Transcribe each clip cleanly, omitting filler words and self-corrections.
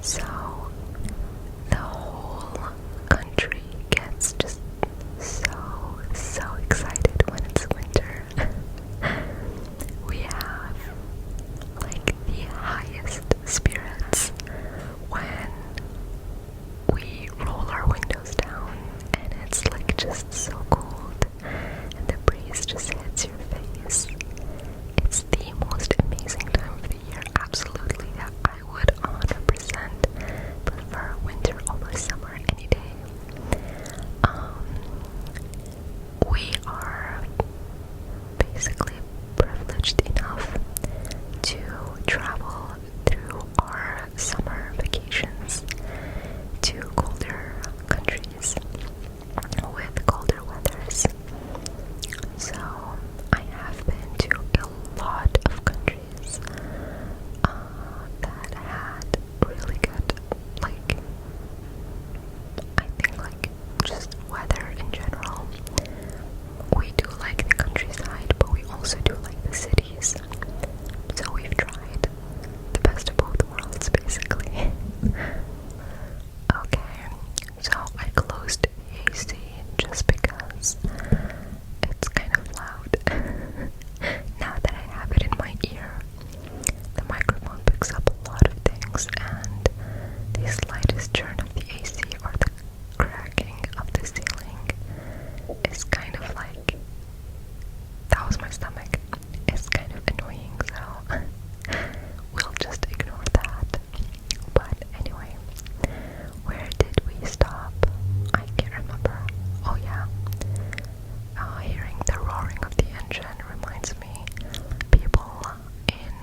So the whole country gets just so excited when it's winter. We have like the highest spirits when we roll our windows down and it's like just so cold and the breeze just hits your face. It's the most amazing time of the year, absolutely. I would 100% prefer winter over summer any day. We are basically privileged enough to travel through our summer vacations to colder countries with colder weathers. So I have been to a lot of countries that had really good, like, I think like just weather in general. We do like the countryside, but we also do like the cities. So we've tried the best of both worlds, basically. Okay, so I closed the AC just because it's kind of loud. Now that I have it in my ear, the microphone picks up a lot of things, and the slightest turn of the AC or the cracking of the ceiling is kind of like, that was my stomach. It's kind of annoying, so we'll just ignore that. But anyway, where did we stop? I can't remember. Oh yeah. Hearing the roaring of the engine reminds me people in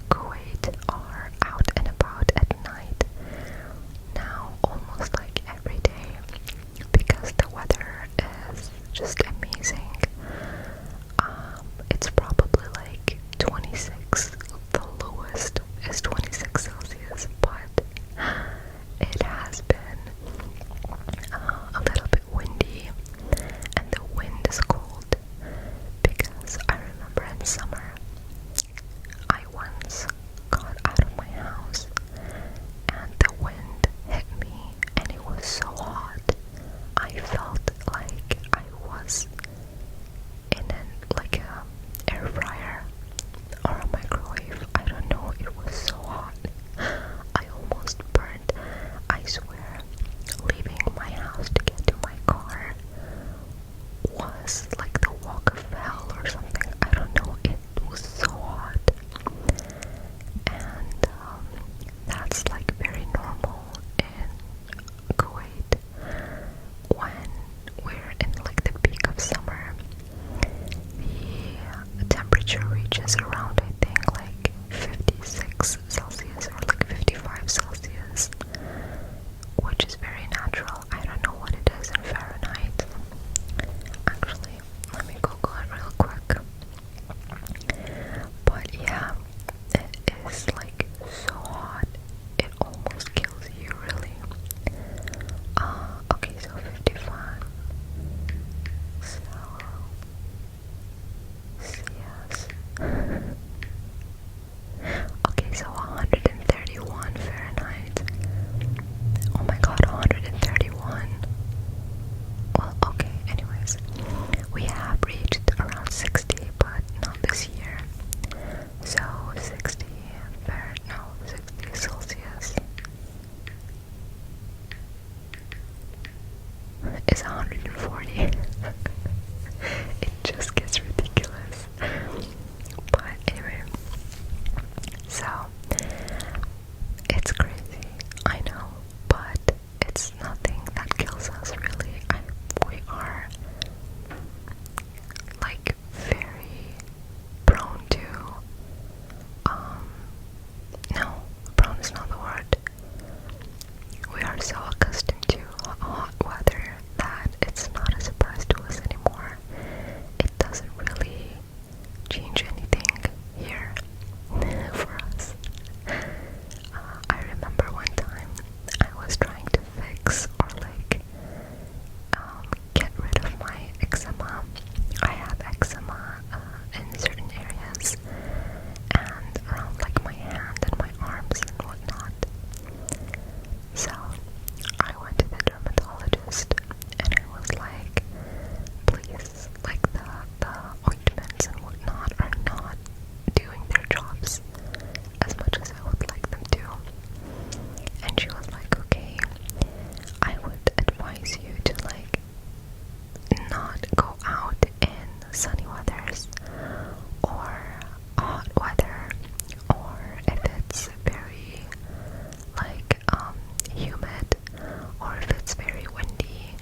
Kuwait are out and about at night now almost like every day because the weather is just amazing. It's probably like 26, the lowest is 26 Celsius, but it has been a little bit windy, and the wind is cold because I remember in summer I once got out of my house and the wind hit me and it was so hot. I felt like I was in a air fryer or a microwave. I don't know, it was so hot. I almost burned. I swear, leaving my house to get to my car was like the walk of hell or something. I don't know, it was so hot. And that's like very normal in Kuwait when we're in like the peak of summer. The temperature reaches around, I think, like 56 Celsius or like 55 Celsius, which is very natural. I don't know what it is in Fahrenheit. Actually, let me Google it real quick. But yeah, it is like so hot, it almost kills you, really. Okay, so 55. So, yes. Okay, so 131 Fahrenheit. Oh my god, 131. Well, okay, anyways. We have reached around 60, but not this year. So 60 Celsius is 140. It just gets ridiculous. But anyway, so it's crazy, I know, but it's nothing that kills us, really. We are like very prone to no, prone is not the word. We are so accustomed to hot weather that it's not a surprise humid, or if it's very windy,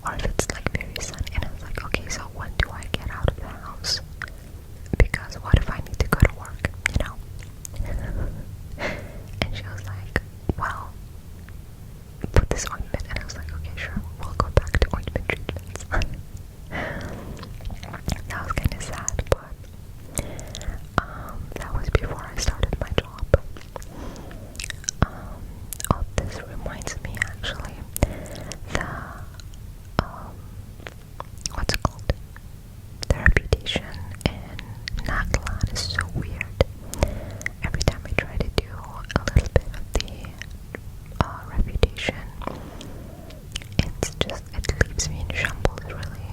or if it's like very sunny. And I was like, okay, so when do I get out of the house? Because what if I need to go to work, you know? And she was like, well, put this ointment. And I was like, okay, sure, we'll go back to ointment treatments. That was kind of sad, but that was before I started my job. Oh, this reminds me actually, the what's it called? The reputation in Natlan is so weird. Every time I try to do a little bit of the reputation, it leaves me in shambles, really.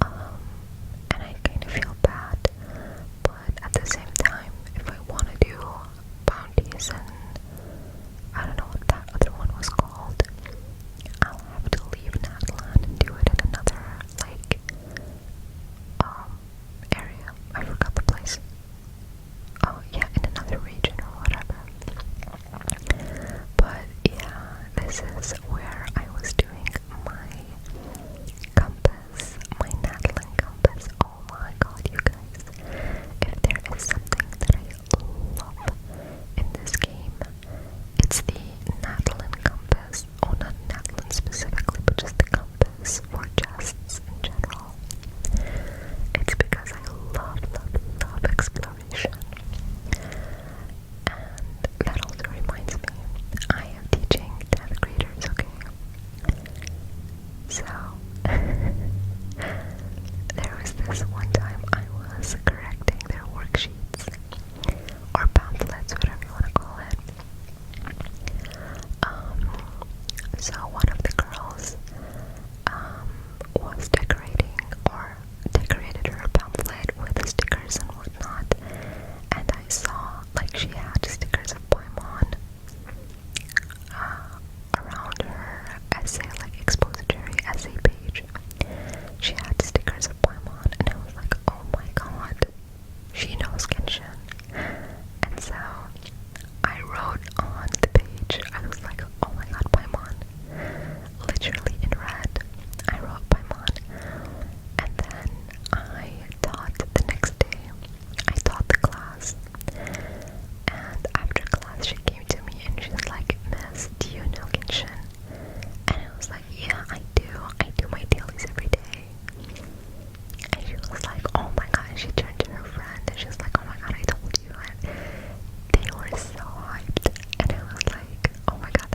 And I kind of feel bad, but at the same time, if I want to do bounties and I don't know what that other one was called, I'll have to leave Natlan and do it in another, like, area. I forgot the place. Oh, yeah, in another region or whatever. But, yeah, this is where I was doing my compass, my Natlan compass. Oh my god, you guys. If there is something that I love in this game, it's the Natlan compass. Oh, not Natlan specifically, but just the compass for chests in general. It's because I love exploration. And that also reminds me, I am teaching 10th graders, okay? So, there was this one time I was correcting their worksheets, or pamphlets, whatever you want to call it. So one of the girls was decorated her pamphlet with stickers and whatnot, and I saw, like, she had stickers of Paimon around her essay, like expository essay page. She had stickers of Paimon, and I was like, oh my god, she knows Genshin. And so I wrote on the page, I was like, oh my god, Paimon. Literally in red, I wrote Paimon. And then I taught the next day. I taught the class. And after class, she came to me and she's like, Miss, do you know Genshin? And I was like, yeah, I do. I do my dailies every day. And she was like, oh my god. And she turned to her friend and she was like, oh my god, I told you. And they were so hyped. And I was like, oh my god,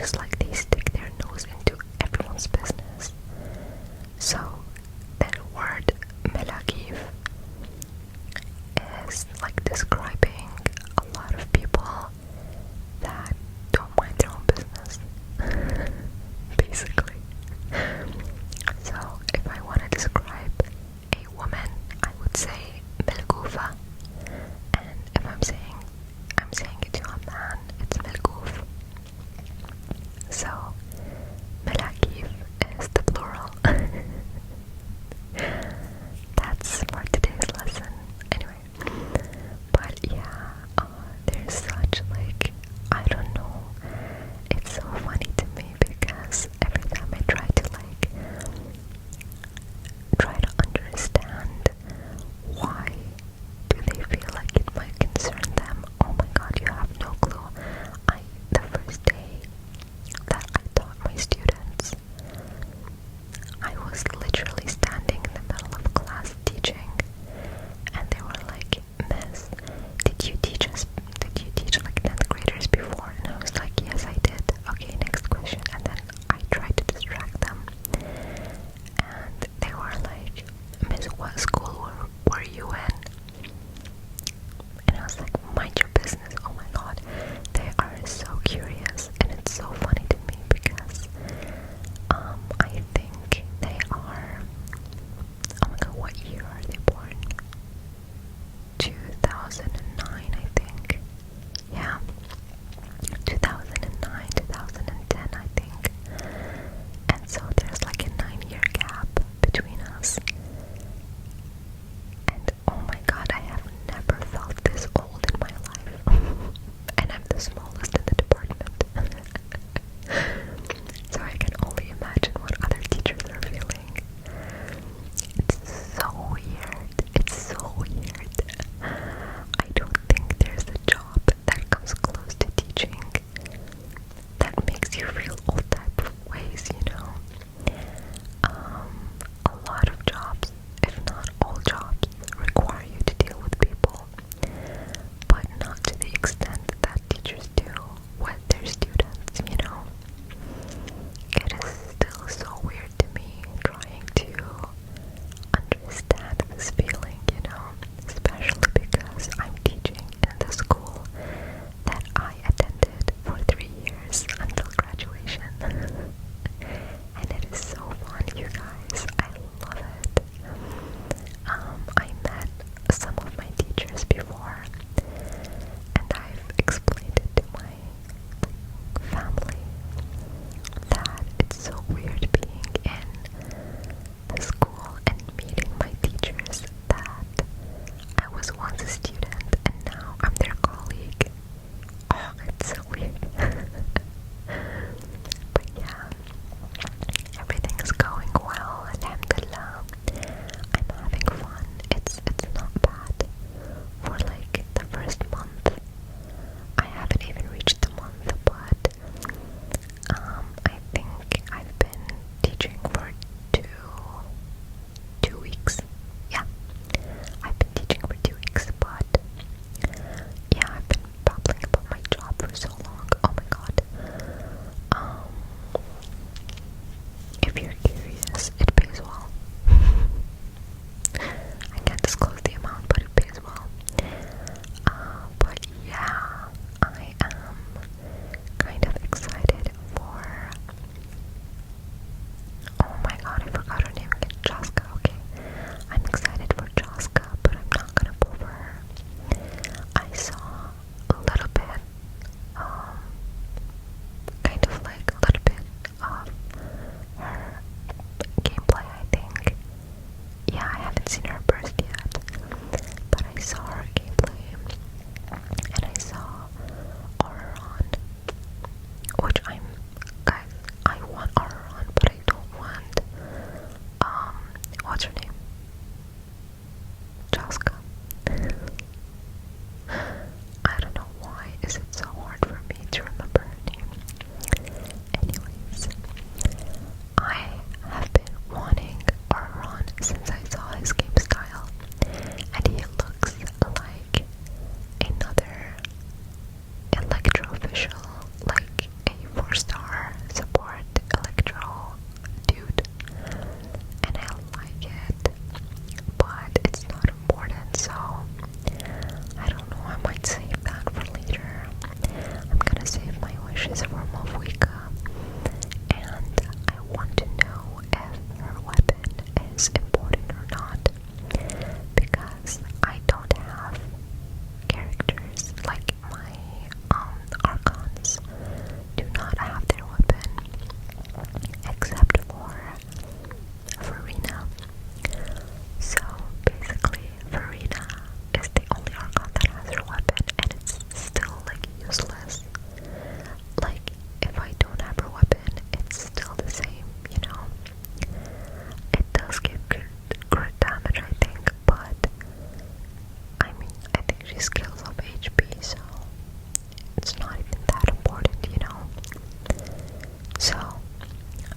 just like they stick their nose into everyone's business. So that word melagiv is like describing a lot of people that don't mind their own business, basically. So if I want to describe a woman, I would say melgufa, and if I'm saying it to a man, it's melguf. So melagiv is the plural. That's for today's lesson. Anyway, but yeah, there's such like, I don't know, it's so funny to me because every time I try to understand why do they feel like it might concern them, oh my god, you have no clue. The first day that I taught my students, I was literally standing in the middle of class teaching, and they were like, Miss, did you teach like 10th graders before? And I was like, yes, I did. Okay, next question. And then I tried to distract them, and they were like, Miss, what school were you in? And I was like, mind your business. Oh my god, they are so curious, and it's so funny to me because I think they are, oh my god, what year are they born? 2009, I think. Yeah, 2009, 2010, I think. And so there's like a 9-year gap between us. And oh my god, I have never felt this old in my life. And I'm the smallest in the department. So I can only imagine what other teachers are feeling. It's so weird. It's so weird. I don't think there's a job that comes close to teaching that makes you feel all type of ways, you know. A lot of jobs, if not all jobs, require you to deal with people, but not to the extent that teachers do with their students, you know. It is still so weird to me trying to understand this feeling, you know, especially because I'm teaching in the school that I attended for 3 years until graduation. Mavwika, and I want to know if her weapon is important or not, because I don't have characters like my Archons do not have their weapon except for Farina. So basically Farina is the only Archon that has her weapon, and it's still like useless. Like if I don't have her weapon, it's still the same, you know. It does give crit damage, I think, but I mean, I think she scales up HP, so it's not even that important, you know. So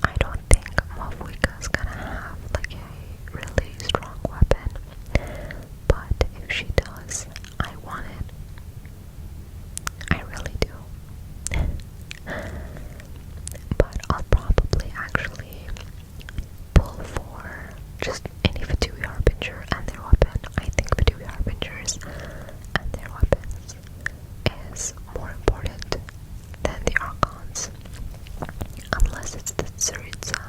I don't think Mavwika is gonna have like a really strong weapon, but if she does, I want it. I really do. But I'll probably actually pull for just any Fatui Harbinger and their weapon. I think Fatui Harbingers and their weapons is more important than the Archons. Unless it's the Tsaritsa.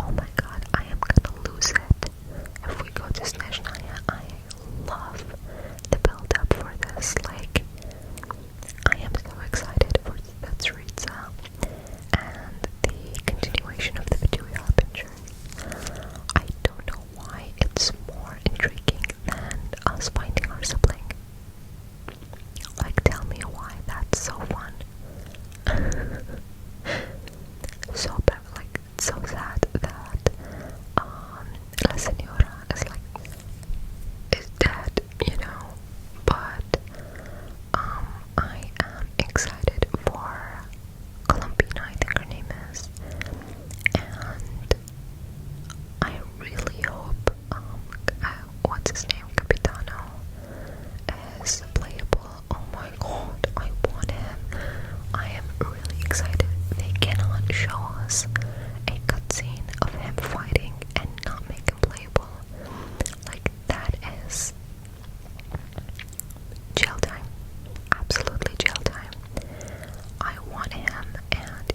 Oh my god, I am gonna lose it if we go to Snezhnaya. I love the build up for this. Like, I am so excited for the Tsaritsa and the continuation of the Fatui Harbinger. I don't know why it's more intriguing than us finding our sibling. Like, tell me why that's so fun. So bad, like, it's so sad that La Senora is dead, you know. But I am excited for Columbina, I think her name is, and I really hope what's his name, Capitano, is playable. Oh my god, I want him. I am really excited. They cannot show us a cutscene of him fighting and not make him playable. Like, that is jail time. Absolutely jail time. I want him, and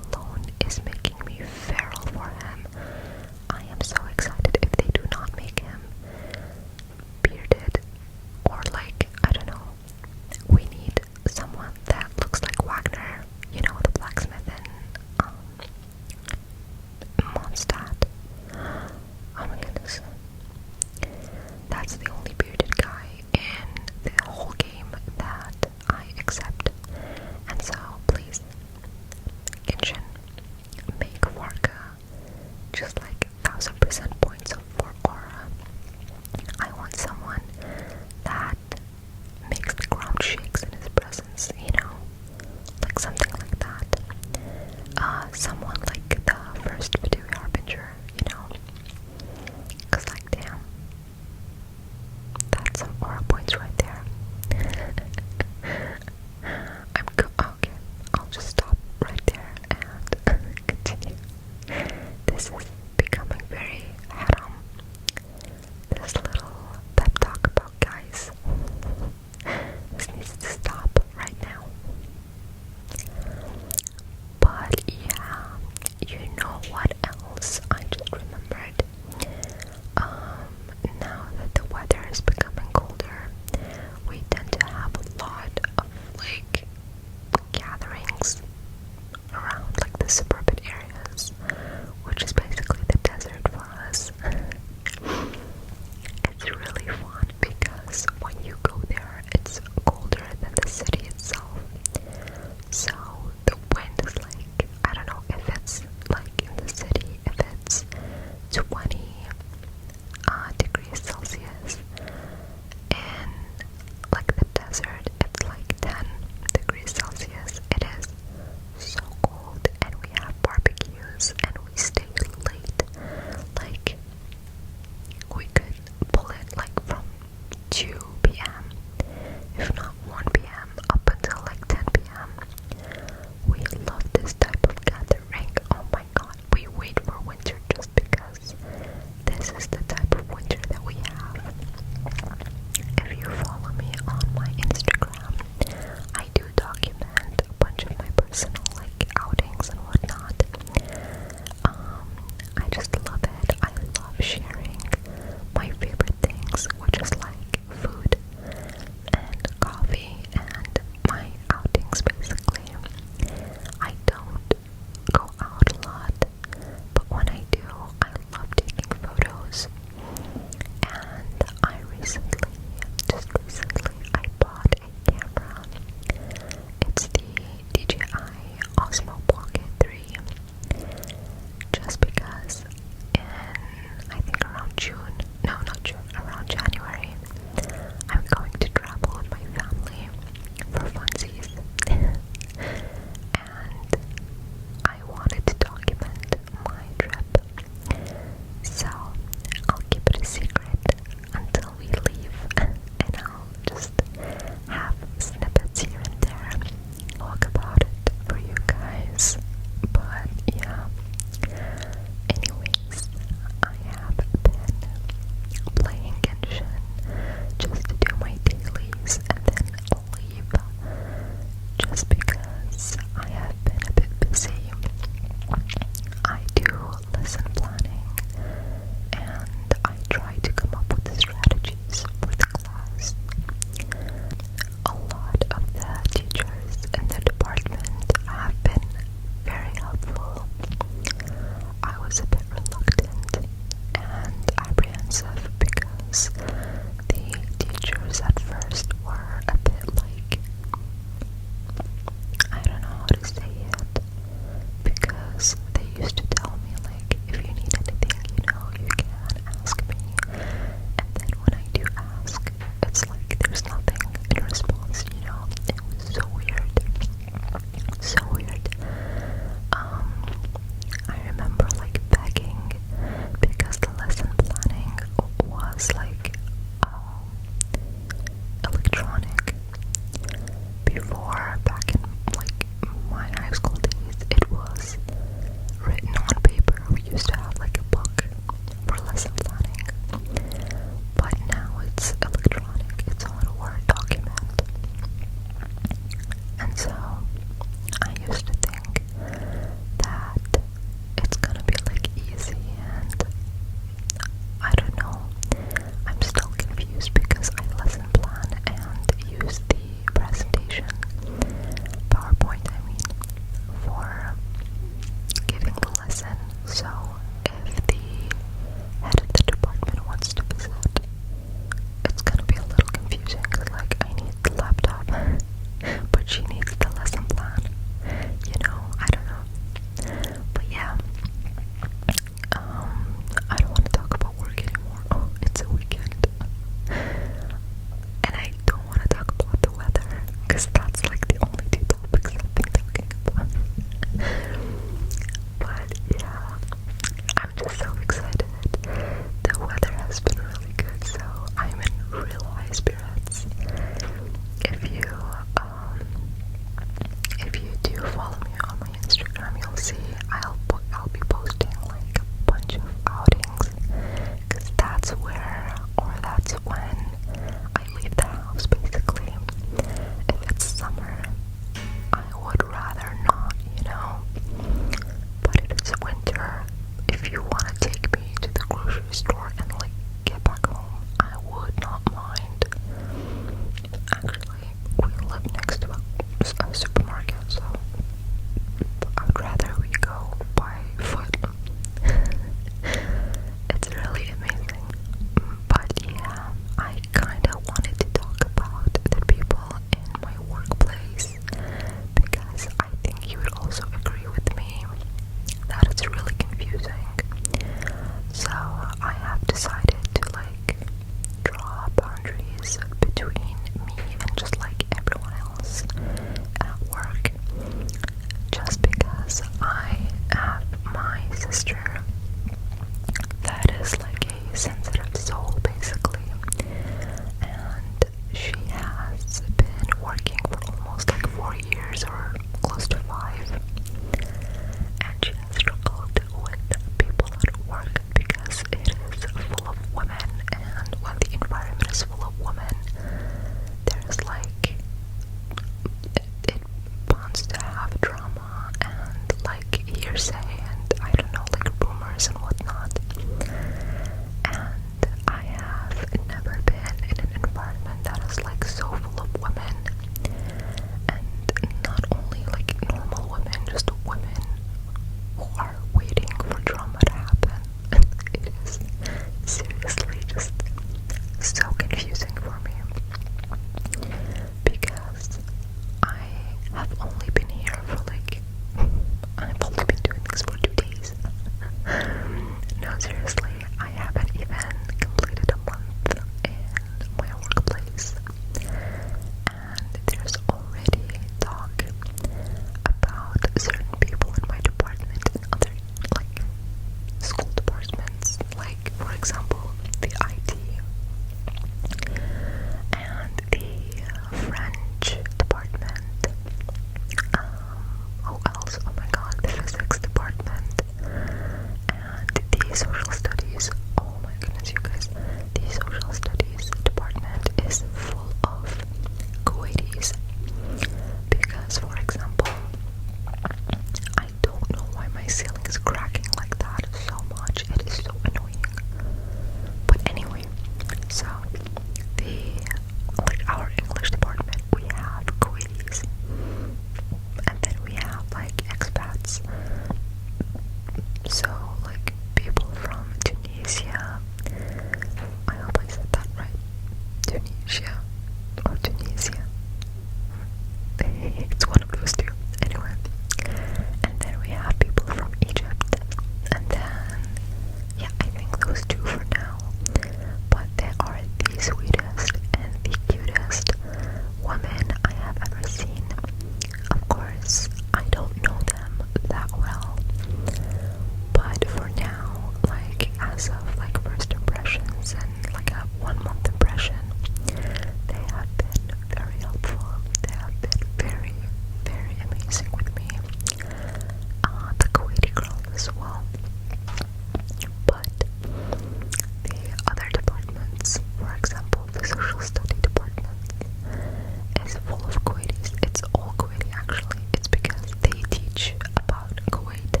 is full of Kuwaitis. It's all Kuwaiti actually. It's because they teach about Kuwait.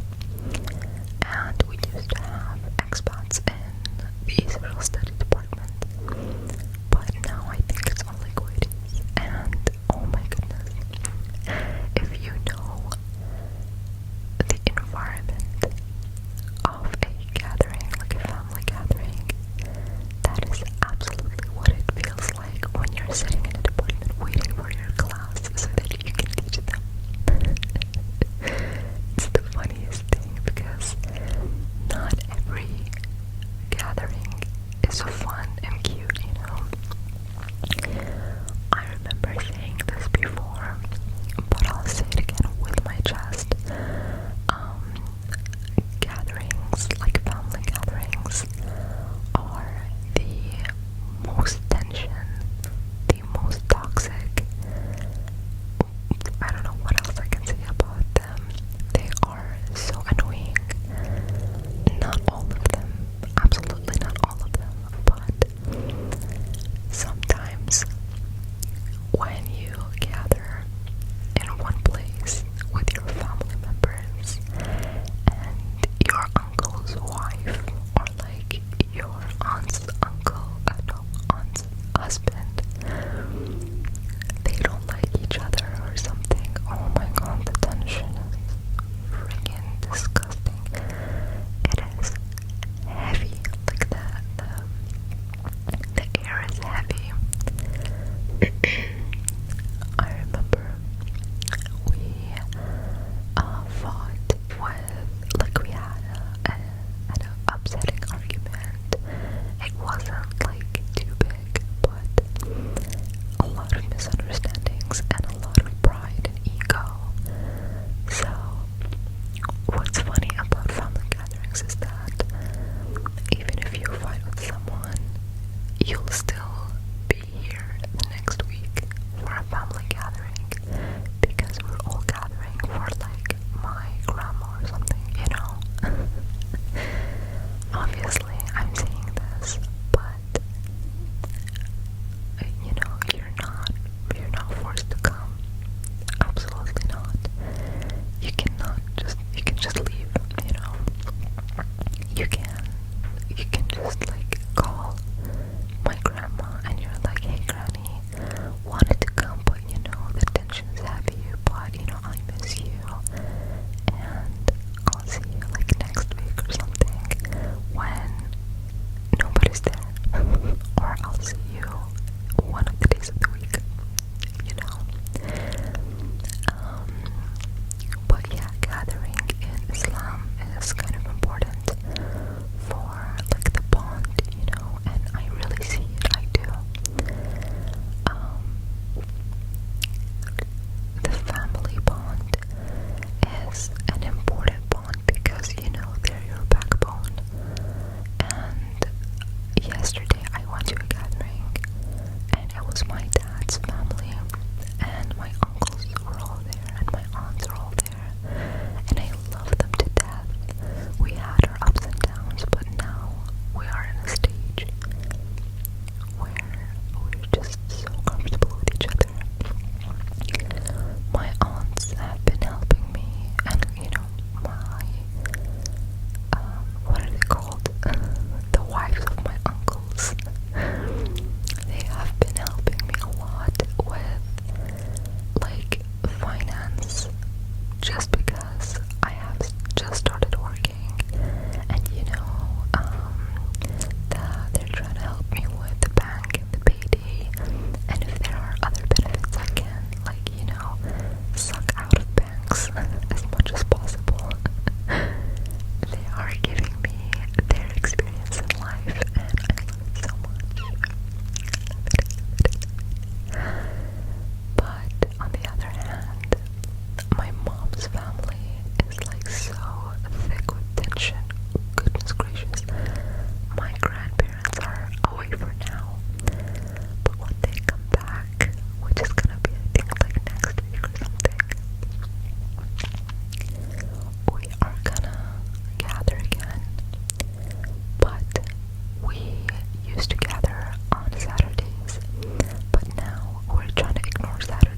And we used to have expats in the social study department. But now I think it's only Kuwaitis. And oh my goodness, if you know the environment of a gathering, like a family gathering, that is absolutely what it feels like when you're sitting in a department waiting for your class so that you can teach them. It's the funniest thing because not every gathering is so fun and cute, you know. I remember saying this before, but I'll say it again with my chest. Gatherings, like family gatherings, are the most tension, the most toxic. I don't know what else I can say about them. They are so annoying. Not all of them, absolutely not all of them, but sometimes when you gather in one place with your family members and your uncle's wife or like your aunt's uncle, no, aunt's husband, they don't like each other or something. Oh my god, the tension is freaking disgusting. It is heavy, like the air is heavy. I remember we fought with, like we had an upsetting argument. It wasn't like too big, but a lot of misunderstandings and a lot of pride and ego. So what's funny about family gatherings is that even if you fight with someone, you'll still be here the next week for a family gathering because we're all gathering for like my grandma or something, you know. Obviously I'm saying this, but you know, you're not forced to come. Absolutely not. You can just leave, you know. You can just like call my grandma and you're like, hey granny, wanted to come, but you know, the tension is heavy, but you know, I miss you and I'll see you like next week or something when nobody's there. Or I'll see you one of the days of the week, you know. But yeah, gathering in Islam is kind of important for like the bond, you know, and I really see it, I do. The family bond is an important bond because, you know, they're your backbone. And yesterday I went to a gathering and it was my dad's family and my uncles were all there and my aunts are all there and I love them to death. We had our ups and downs, but now we are in a stage where we're just so comfortable with each other. My aunts have been helping me and you know, my what are they called? The wives of my uncles. They have been helping me a lot with like finance just because I have just started working and you know, they're trying to help me with the bank and the payday, and if there are other benefits I can like, you know, suck out of banks as much as possible. They are giving me their experience in life and I love it so much. But on the other hand, my mom's family is like so thick with tension. Goodness gracious. My grandparents are away for now, but when they come back, which is gonna be I think like next week or something, we are gonna gather again. But we used to gather on Saturdays, but now we're trying to ignore Saturdays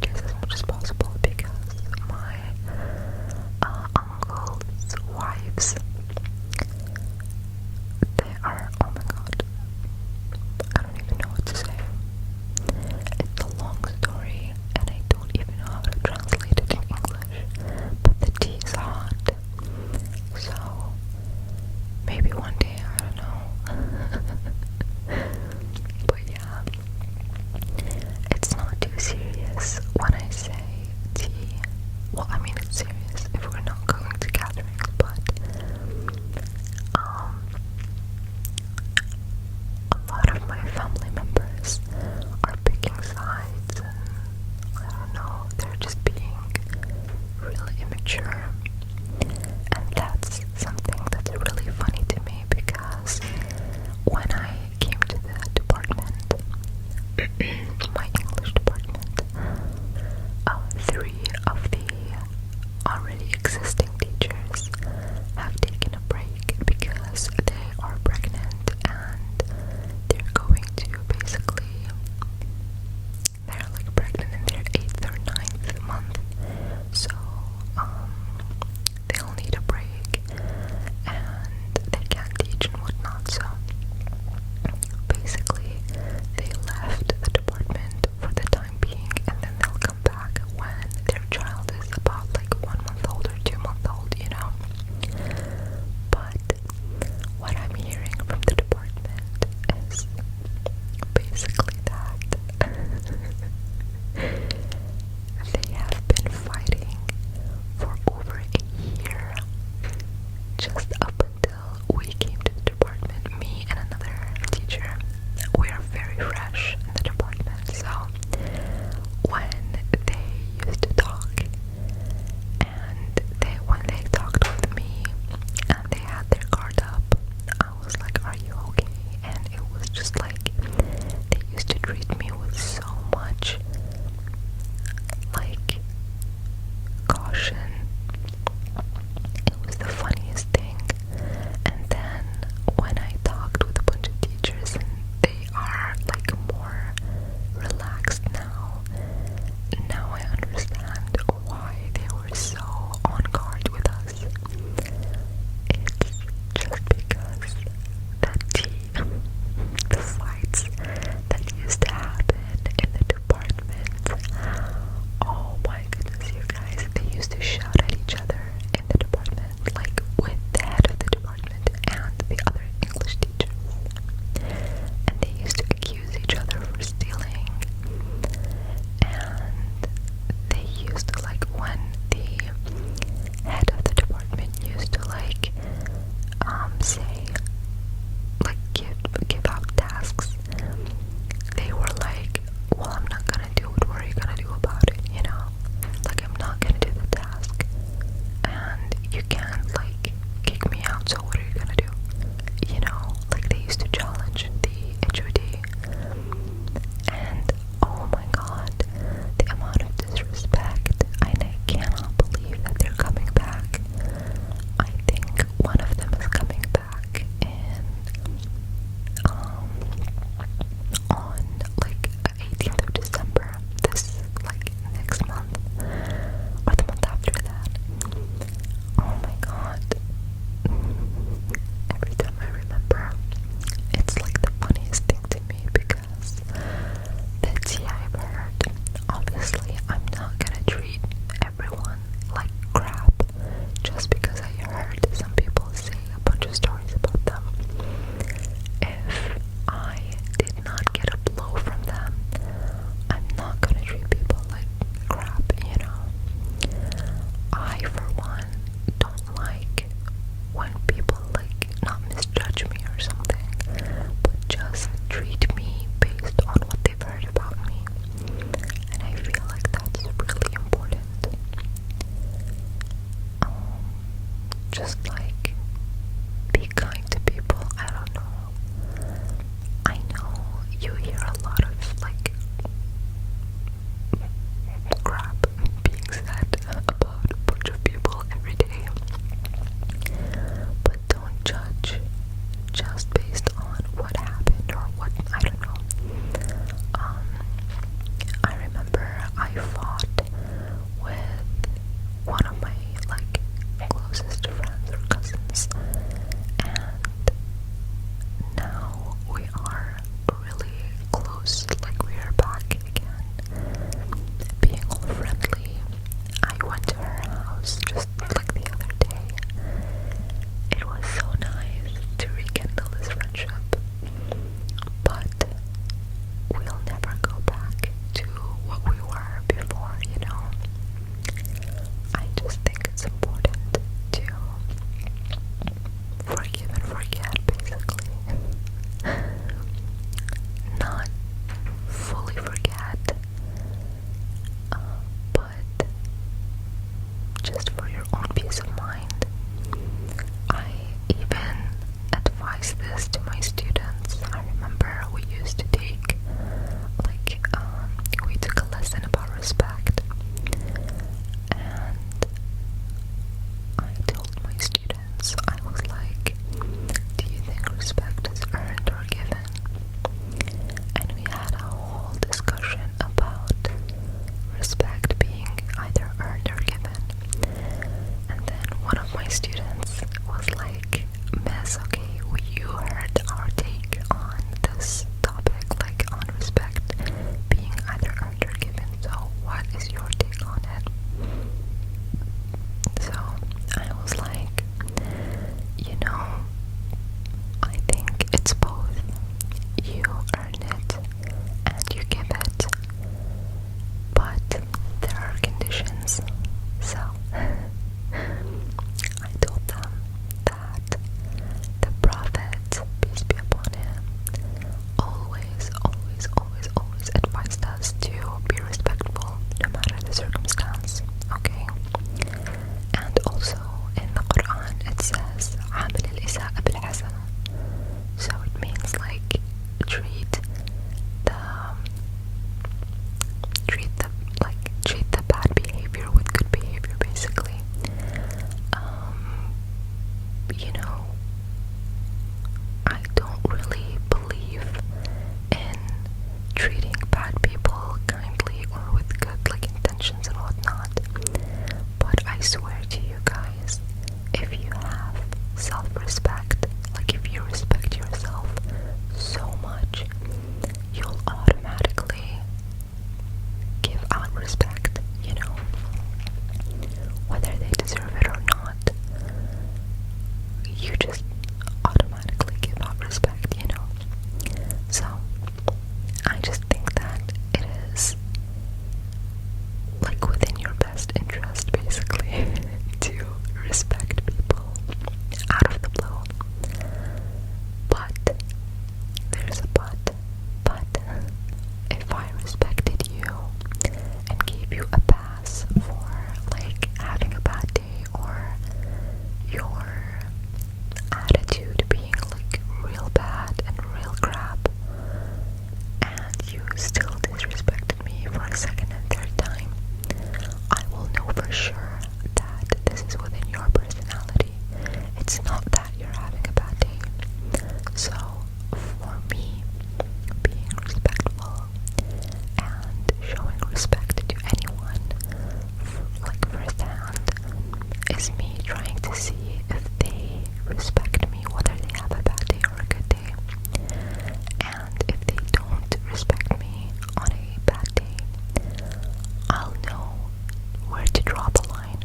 Russian. It was the funniest thing. And then when I talked with a bunch of teachers, and they are like more relaxed now, now I understand why they were so on guard with us. It's just because the fights that used to happen in the department, oh my goodness, you guys, they used to shut for sure that this is within your personality. It's not that you're having a bad day. So, for me, being respectful and showing respect to anyone, like firsthand, is me trying to see if they respect me, whether they have a bad day or a good day. And if they don't respect me on a bad day, I'll know where to draw the line.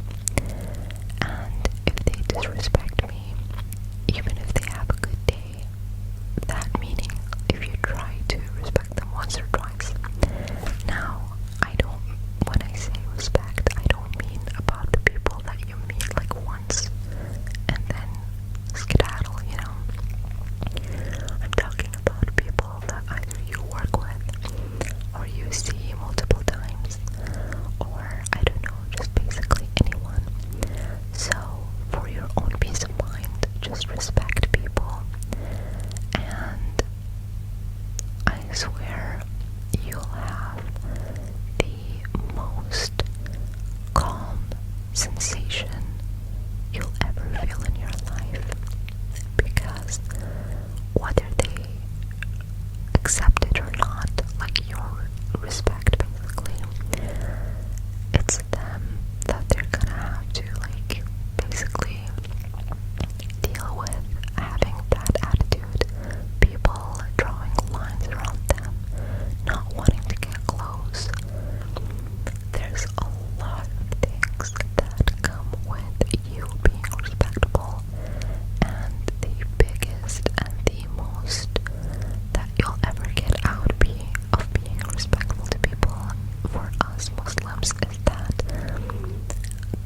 And if they disrespect me, even if they have a good day, that meaning if you try to respect them once or twice. Now, when I say respect, I don't mean about the people that you meet like once and then skedaddle, you know. I'm talking about people that either you work with or you see multiple times, or I don't know, just basically anyone. So, for your own peace of mind, just respect people, and I swear you'll have the most calm sensation you'll ever feel in your life, because whether they accept it or not, like your respect basically, it's them that they're gonna have to like basically deal with having that attitude, people drawing lines around them, not wanting to get close. There's a lot of things that come with you being respectable, and the biggest and the most that you'll ever get out of being respectful to people for us Muslims is that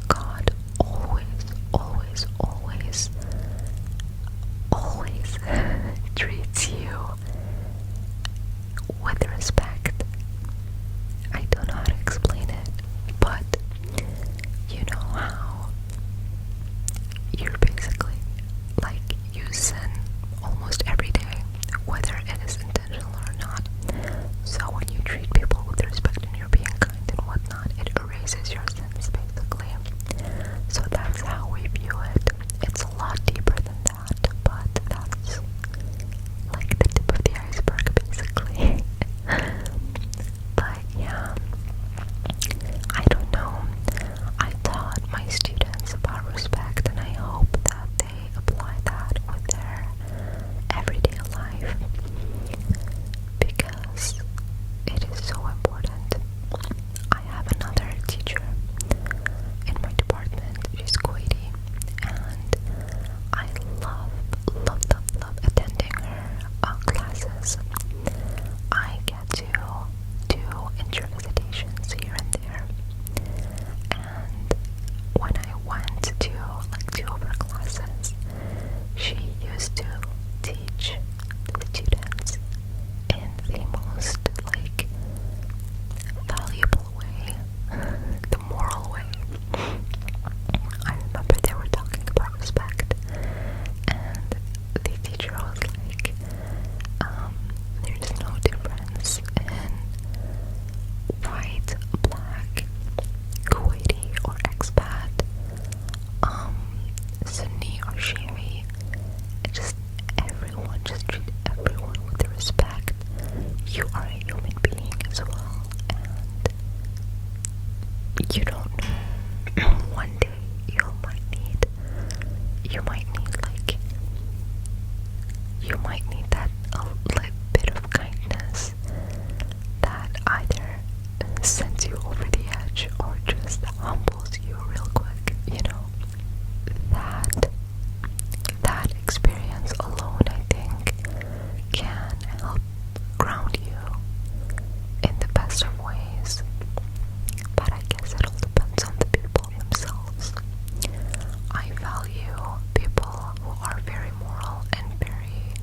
God always, always, always, always treats you with respect. I don't know how to explain it, but you know how you're basically like you sin almost every day, whether it is intentional or not. So when you treat people with respect and you're being kind and whatnot, it erases your sins basically. So that's how we view it. It's a lot deeper than that, but that's like the tip of the iceberg basically. But yeah, I don't know. I taught my students about respect, and I hope that they apply that with their everyday life, because it is so important. I have another teacher in my department. She's Kuwaiti, and I love attending her classes. I get to do inter-visitations here and there, and when I went to like 2 of her classes, she used to teach the students in the most like valuable way, the moral way. I remember they were talking about respect, and the teacher was like, there's no difference in white, black, Kuwaiti or expat, Sunni or Shia. Just everyone, just treat everyone with respect. You are a human being as well, and you don't know. One day you might need that like bit of kindness that either sends you over the edge or just humbles you real quick, you know. That experience alone, I think, can help ground you in the best of ways. But I guess it all depends on the people themselves. I value people who are very moral and very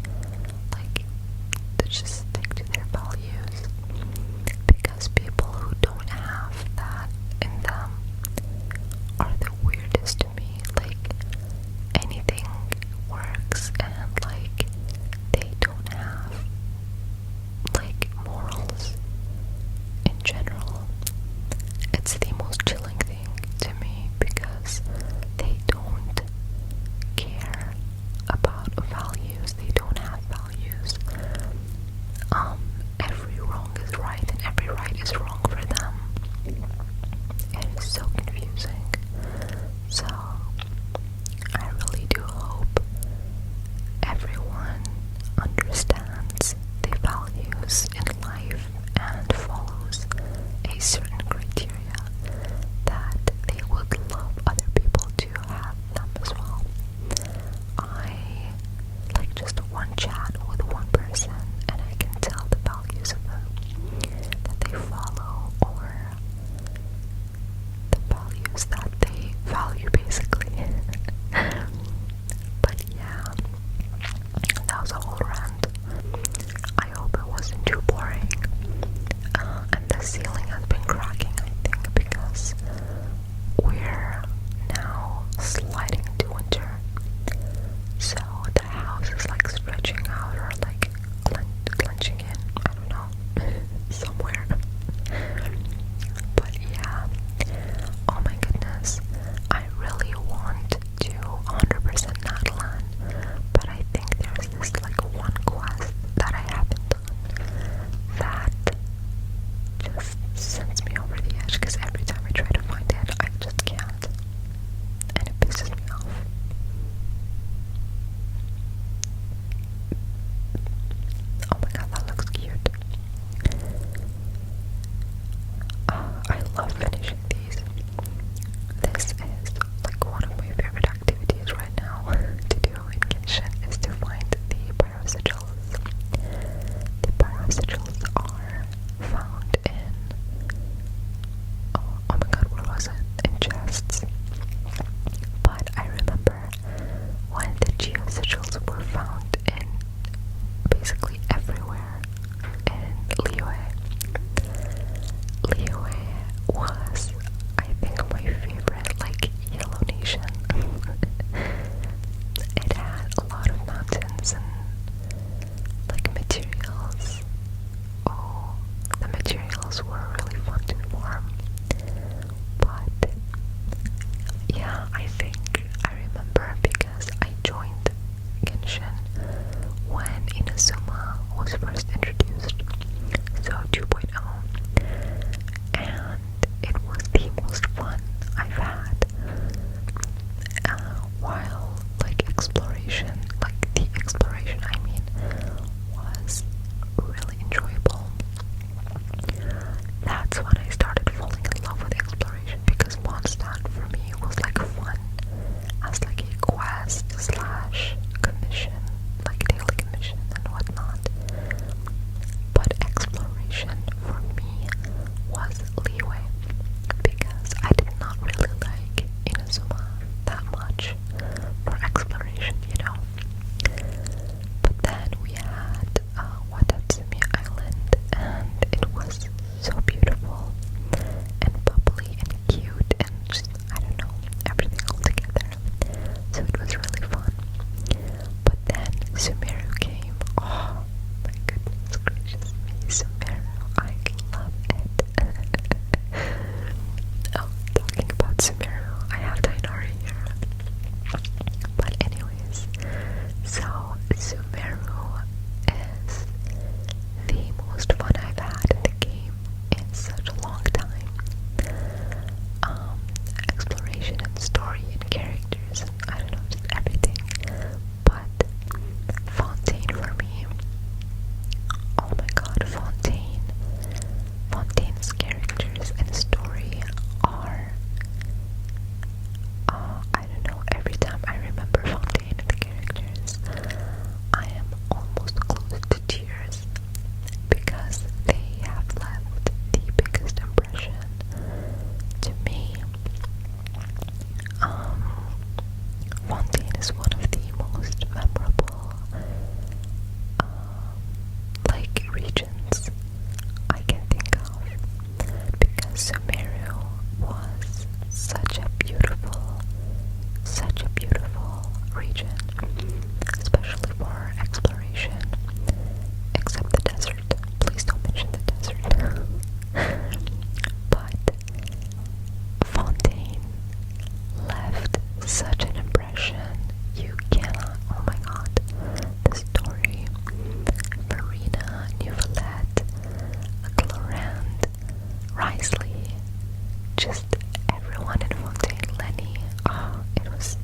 just everyone in Fontaine, Lenny. Oh, it was